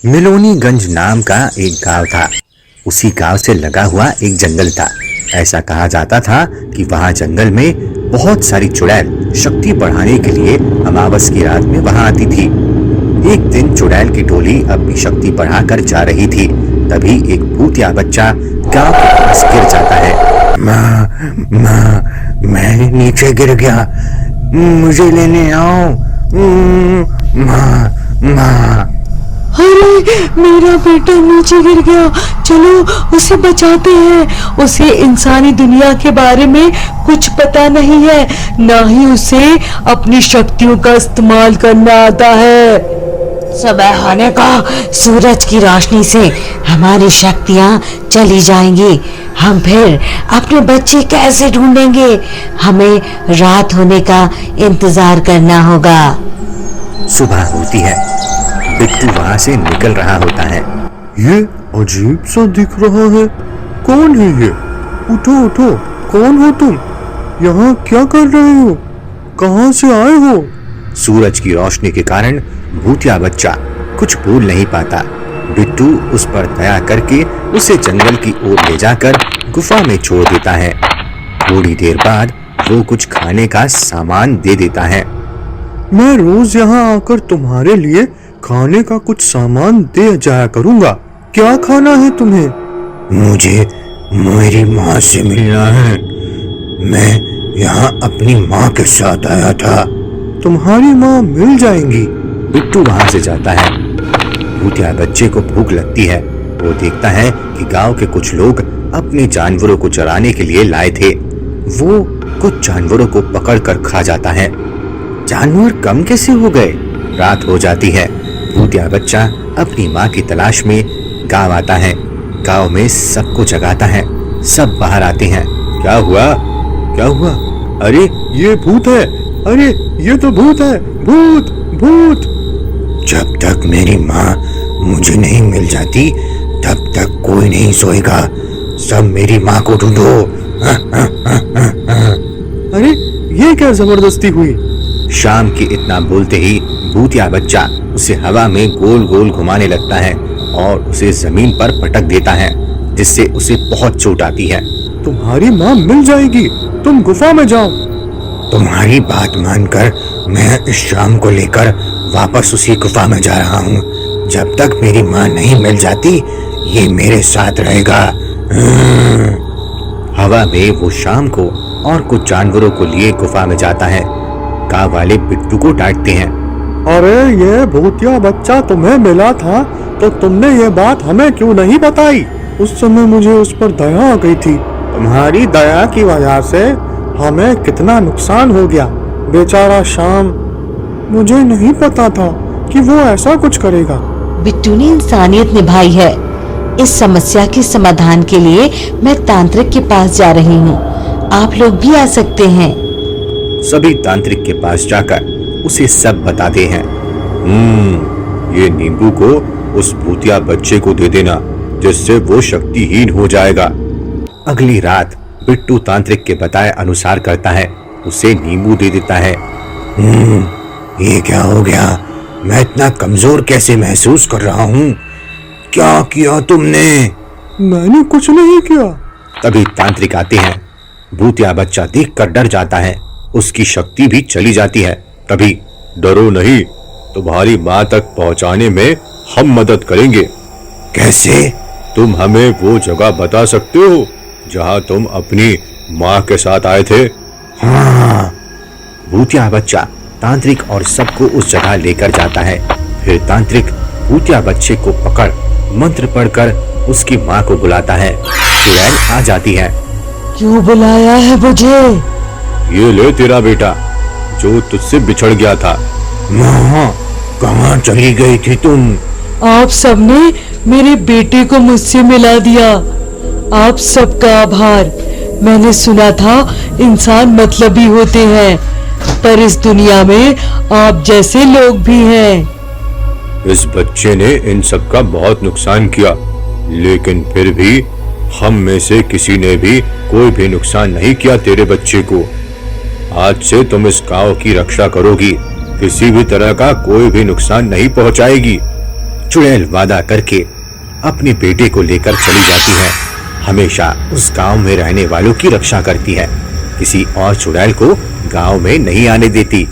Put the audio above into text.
मिलोनीगंज नाम का एक गांव था। उसी गांव से लगा हुआ एक जंगल था। ऐसा कहा जाता था कि वहां जंगल में बहुत सारी चुड़ैल शक्ति बढ़ाने के लिए अमावस की रात में वहां आती थी। एक दिन चुड़ैल की टोली अपनी शक्ति बढ़ाकर जा रही थी। तभी एक भूतिया बच्चा गांव के पास गिर जाता है। माँ, मैं नीचे गिर गया, मुझे लेने आओ। माँ। अरे मेरा बेटा नीचे गिर गया, चलो उसे बचाते हैं। उसे इंसानी दुनिया के बारे में कुछ पता नहीं है, ना ही उसे अपनी शक्तियों का इस्तेमाल करना आता है। सुबह होने को सूरज की रोशनी से हमारी शक्तियाँ चली जाएंगी। हम फिर अपने बच्चे कैसे ढूंढेंगे? हमें रात होने का इंतजार करना होगा। सुबह होती है। बिट्टू वहां से निकल रहा होता है। ये अजीब सा दिख रहा है। कौन है ये? उठो उठो, कौन हो तुम? यहाँ क्या कर रहे हो? कहाँ से आए हो? सूरज की रोशनी के कारण भूतिया बच्चा कुछ बोल नहीं पाता। बिट्टू उस पर दया करके उसे जंगल की ओर ले जाकर गुफा में छोड़ देता है। थोड़ी देर बाद वो कुछ खाने का सामान दे देता है। मैं रोज यहाँ आकर तुम्हारे लिए खाने का कुछ सामान दे जाया करूँगा। क्या खाना है तुम्हें? मुझे मेरी माँ से मिलना है। मैं यहाँ अपनी माँ के साथ आया था। तुम्हारी माँ मिल जाएंगी। बिट्टू वहां से जाता है। भूतिया बच्चे को भूख लगती है। वो देखता है कि गांव के कुछ लोग अपने जानवरों को चराने के लिए लाए थे। वो कुछ जानवरों को पकड़कर खा जाता है। जानवर कम कैसे हो गए? रात हो जाती है। भूतिया बच्चा अपनी माँ की तलाश में गांव आता है। गांव में सबको जगाता है। सब बाहर आते हैं। क्या हुआ? क्या हुआ? अरे ये भूत है, अरे ये तो भूत है, भूत भूत। जब तक मेरी माँ मुझे नहीं मिल जाती तब तक कोई नहीं सोएगा। सब मेरी माँ को ढूंढो। अरे ये क्या जबरदस्ती हुई? शाम के इतना बोलते ही भूतिया बच्चा उसे हवा में गोल गोल घुमाने लगता है और उसे जमीन पर पटक देता है, जिससे उसे बहुत चोट आती है। तुम्हारी माँ मिल जाएगी, तुम गुफा में जाओ। तुम्हारी बात मानकर मैं इस शाम को लेकर वापस उसी गुफा में जा रहा हूँ। जब तक मेरी माँ नहीं मिल जाती ये मेरे साथ रहेगा। हवा में वो शाम को और कुछ जानवरों को लिए गुफा में जाता है। गाँव वाले बिट्टू को डांटते हैं। अरे ये भूतिया बच्चा तुम्हें मिला था तो तुमने ये बात हमें क्यों नहीं बताई? उस समय मुझे उस पर दया आ गई थी। तुम्हारी दया की वजह से हमें कितना नुकसान हो गया। बेचारा शाम, मुझे नहीं पता था कि वो ऐसा कुछ करेगा। बिट्टू ने इंसानियत निभाई है। इस समस्या के समाधान के लिए मैं तांत्रिक के पास जा रही हूँ। आप लोग भी आ सकते हैं। सभी तांत्रिक के पास जाकर उसे सब बताते हैं। ये नींबू को उस भूतिया बच्चे को दे देना, जिससे वो शक्तिहीन हो जाएगा। अगली रात बिट्टू तांत्रिक के बताए अनुसार करता है। उसे नींबू दे देता है। ये क्या हो गया? मैं इतना कमजोर कैसे महसूस कर रहा हूँ? क्या किया तुमने? मैंने कुछ नहीं किया। तभी तांत्रिक आते हैं। भूतिया बच्चा देखकर डर जाता है। उसकी शक्ति भी चली जाती है। तभी डरो नहीं, तुम्हारी माँ तक पहुँचाने में हम मदद करेंगे। कैसे? तुम हमें वो जगह बता सकते हो जहाँ तुम अपनी माँ के साथ आए थे? हाँ। भूतिया बच्चा तांत्रिक और सबको उस जगह लेकर जाता है। फिर तांत्रिक भूतिया बच्चे को पकड़ मंत्र पढ़कर उसकी माँ को बुलाता है। चुड़ैल आ जाती है। क्यों बुलाया है मुझे? ये ले तेरा बेटा जो तुझसे बिछड़ गया था। माँ, कहाँ चली गई थी तुम? आप सबने मेरे बेटे को मुझसे मिला दिया। आप सबका आभार। मैंने सुना था इंसान मतलबी होते हैं, पर इस दुनिया में आप जैसे लोग भी हैं। इस बच्चे ने इन सब का बहुत नुकसान किया, लेकिन फिर भी हम में से किसी ने भी कोई भी नुकसान नहीं किया तेरे बच्चे को। आज से तुम इस गांव की रक्षा करोगी, किसी भी तरह का कोई भी नुकसान नहीं पहुंचाएगी। चुड़ैल वादा करके अपने बेटे को लेकर चली जाती है। हमेशा उस गांव में रहने वालों की रक्षा करती है, किसी और चुड़ैल को गांव में नहीं आने देती।